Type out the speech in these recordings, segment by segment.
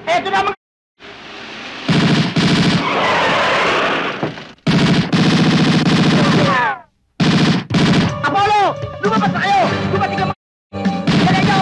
Eto na mga... Apollo! Lumabas na kayo! Dumating ka mga... Dali nyo!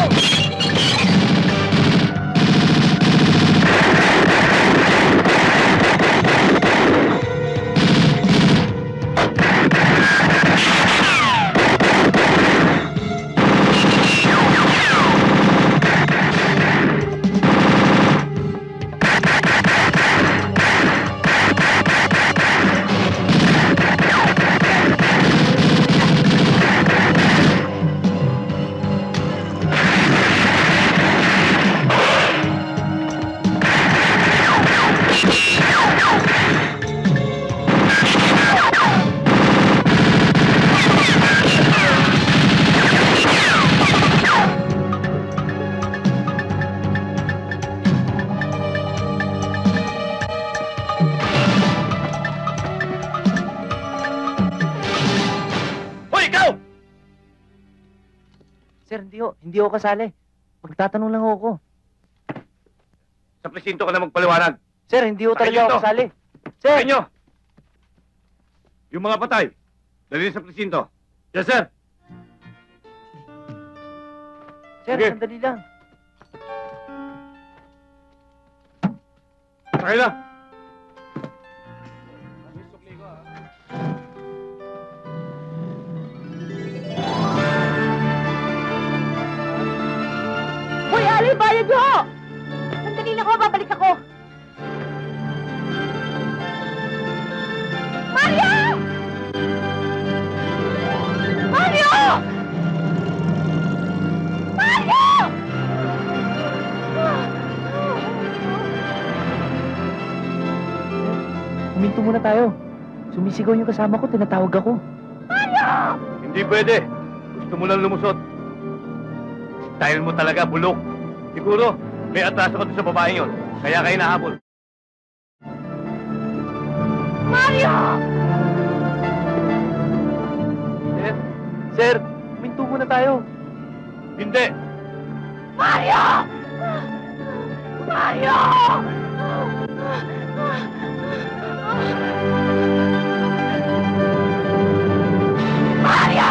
Sir, hindi ako kasali. Magtatanong lang ako. Sa presinto ka na magpaliwanag. Sir, hindi ako talaga ako kasali. Sir! Inyo! Yung mga patay, dali sa presinto. Yes, sir. Sir, Sige. sandali lang. Sakay na. Hoy, Ali, bayad nyo! Sandali lang ako, babalik ako. Mario! Mario! Mario! Huminto muna tayo. Sumisigaw yung kasama ko, tinatawag ako. Mario! Hindi pwede. Gusto mo lang lumusot. Style mo talaga, bulok. Siguro, may atraso ka doon sa babaeng yon. Kaya kayo nahabol. Mario! Sir, huminto muna tayo. Hindi. Mario! Mario! Mario!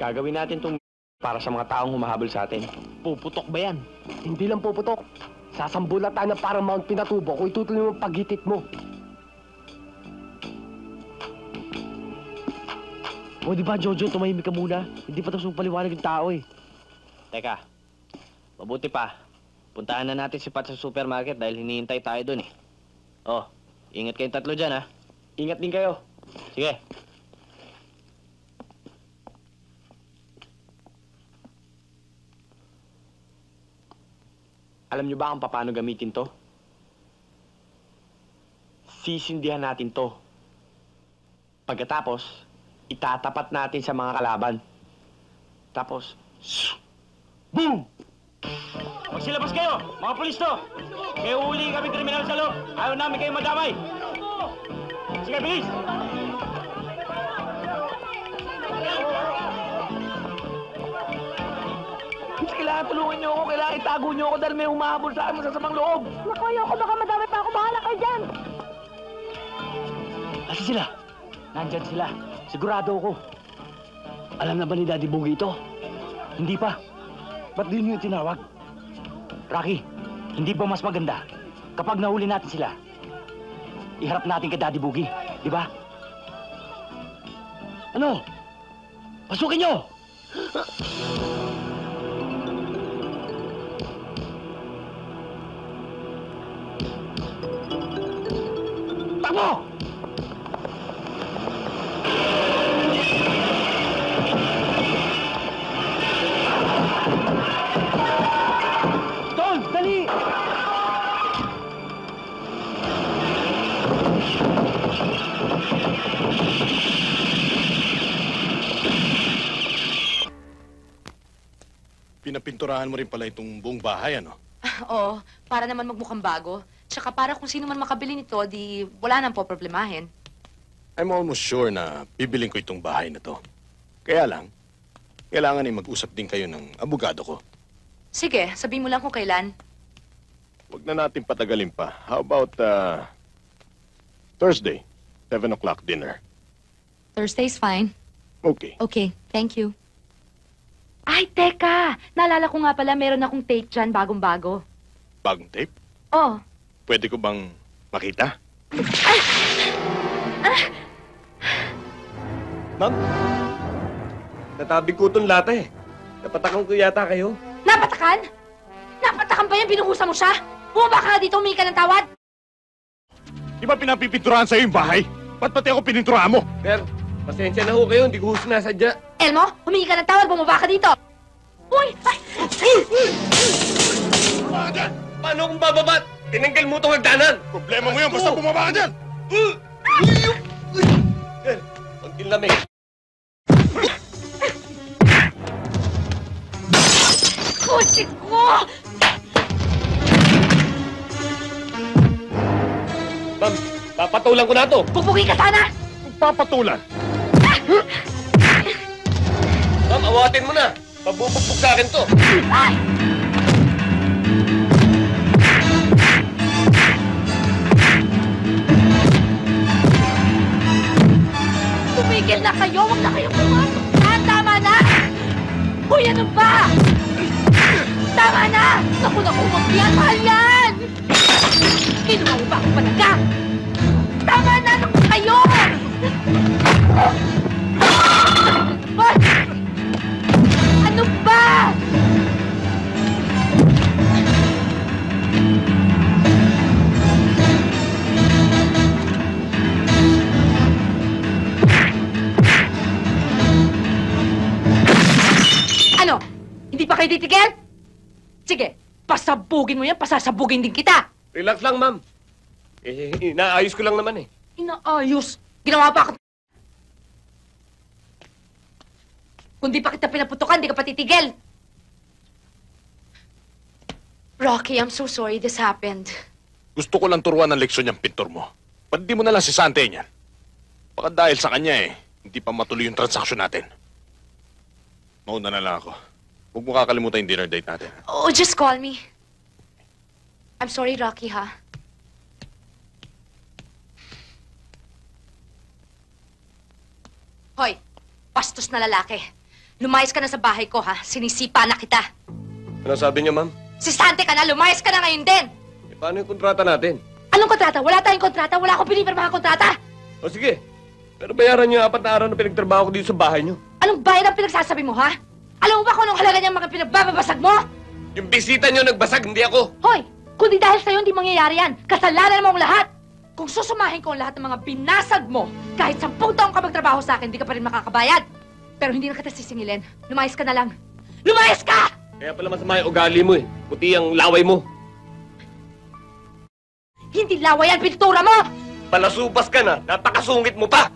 Gagawin natin itong para sa mga taong humahabol sa atin. Puputok ba yan? Hindi lang puputok. Sasambulat tayo na parang Mount Pinatubo kung itutuloy mo paghitit mo. O di ba, Jojo, tumahimik ka muna. Hindi pa tapos paliwanag yung tao eh. Teka, mabuti pa. Puntahan na natin si Pat sa supermarket dahil hinihintay tayo dun eh. Oh, ingat kayong tatlo dyan ha. Ingat din kayo. Sige. Alam niyo ba kung paano gamitin to? Sisindihan natin to. Pagkatapos, itatapat natin sa mga kalaban. Tapos, boom! Magsilabas kayo, mga pulis to! May uhuli kami kriminal sa loob. Ayaw namin kayo madamay. Sige, bilis! Kailangan tulungan niyo ako. Kailangan itago niyo ako dahil may humahabol sa akin masasamang loob. Naku, ayoko, baka madami pa ako. Bahala kayo dyan. Kasi sila. Nandyan sila. Sigurado ako. Alam na ba ni Daddy Boogie ito? Hindi pa. Ba't di niyo tinawag? Rocky, hindi ba mas maganda kapag nahuli natin sila, iharap natin kay Daddy Boogie, di ba? Ano? Pasukin niyo! Takbo! Tol, dali! Pinapinturahan mo rin pala itong buong bahay, ano? Oo, para naman magmukhang bago. Tsaka para kung sino man makabili nito, di wala nang po problemahin. I'm almost sure na bibiling ko itong bahay na to. Kaya lang, kailangan ay mag-usap din kayo ng abogado ko. Sige, sabihin mo lang kung kailan. Huwag na natin patagalin pa. How about Thursday, 7 o'clock dinner? Thursday's fine. Okay. Okay, thank you. Ay, teka! Naalala ko nga pala, meron akong tape dyan, bagong-bago. Bagong tape? Oh, Pwede ko bang makita? Ma'am, natabi ko itong lata eh. Napatakan ko yata kayo. napatakan? Napatakan ba yan? Binuhusan mo siya? Bumaba ka nga dito, humingi ka ng tawad? Di ba pinapipinturahan sa'yo yung bahay? Ba't pati ako pininturahan mo? Sir, pasensya na ho kayo. Hindi ko ho sinasadya. Elmo, humingi ka ng tawad, bumaba ka dito! Uy! Ay! Paano kung bababat? Tinanggal mo itong hagdanan. Problema mo yun, basta bumaba ka dyan! Sir, konting lamig. Kutsi ko! Ma'am, papatulan ko na to. Pupugi ka sana! Papatulan! Ma'am, awatin mo na. Pabubugbog sa akin to. Ay! Tumigil na kayo! Huwag na kayong pumasok! Tama na! Uy, ano ba? Tama na! Naku, huwag yan! Mahal yan! Kinuha mo ba ako palaga? Tama na! Naku kayo! What? Ano ba? Ano? Hindi pa kayo titigil? Sige, pasabugin mo yan, pasasabugin din kita. Relax lang, ma'am. Eh, inaayos ko lang naman eh. Inaayos. Ginawa pa ako. Kung di pa kita pinaputukan, di ka pa titigil. Rocky, I'm so sorry this happened. Gusto ko lang turuan ng leksyon yung pintor mo. Ba't di mo na lang si Sante niyan? Baka dahil sa kanya hindi pa matuloy yung transaksyon natin. Mauna na lang ako. Huwag mo kakalimutan yung dinner date natin. Oh, just call me. I'm sorry, Rocky, ha? Hoy, bastos na lalaki. Lumayas ka na sa bahay ko, ha? Sinisipa na kita. Ano sabi niyo, ma'am? Si Sante ka na, lumayas ka na ngayon din! Eh, paano yung kontrata natin? Anong kontrata? Wala tayong kontrata. Wala akong pinipirmahan kontrata. O sige, pero bayaran niyo yung 4 na araw na pinagtrabaho ko dito sa bahay niyo. Anong bayad ang pinagsasabi mo, ha? Alam mo ba kung anong halaga niyang mga pinagbababasag mo? Yung bisita niyo nagbasag, hindi ako. Hoy, kundi dahil sa'yo hindi mangyayari yan. Kasalanan mo ang lahat. Kung susumahin ko ang lahat ng mga binasag mo, kahit 10 taong ka magtrabaho sa akin, hindi ka pa rin makakabayad. Pero hindi na kita sisingilin. Lumayas ka na lang. Lumayas ka! Kaya pala masama yung ugali mo eh. Puti ang laway mo. Hindi laway ang pintura mo! Palasupas ka na, napakasungit mo pa!